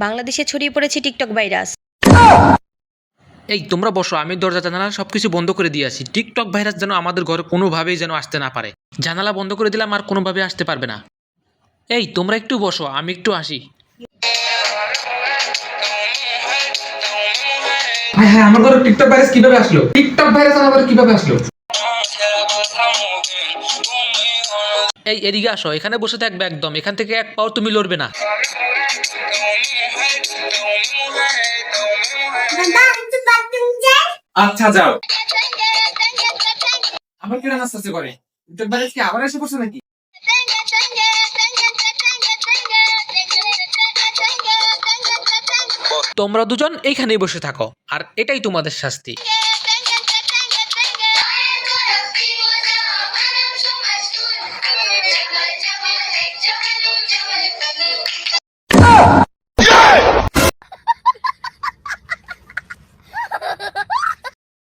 বাংলাদেশে ছড়িয়ে পড়েছে টিকটক ভাইরাস। এই তোমরা বসো, আমি দরজা জানালা সবকিছু বন্ধ করে দিয়ে আসি। টিকটক ভাইরাস যেন আমাদের ঘরে কোনোভাবেই যেন আসতে না পারে। জানালা বন্ধ করে দিলাম, আর কোনোভাবে আসতে পারবে না। এই তোমরা একটু বসো, আমি একটু আসি। হ্যাঁ হ্যাঁ, আমার ঘরে টিকটক ভাইরাস কিভাবে আসলো? টিকটক ভাইরাস আমার ঘরে কিভাবে আসলো? এই এদিকে আসো, এখানে বসে থাকবে একদম, এখান থেকে এক পাও তুমি লড়বে না। আচ্ছা যাও। আবার কেন নাচতে করে? টিকটক ভাইরাস কি আবার এসে পড়ছে নাকি? তোমরা দুজন এইখানেই বসে থাকো, আর এটাই তোমাদের শাস্তি।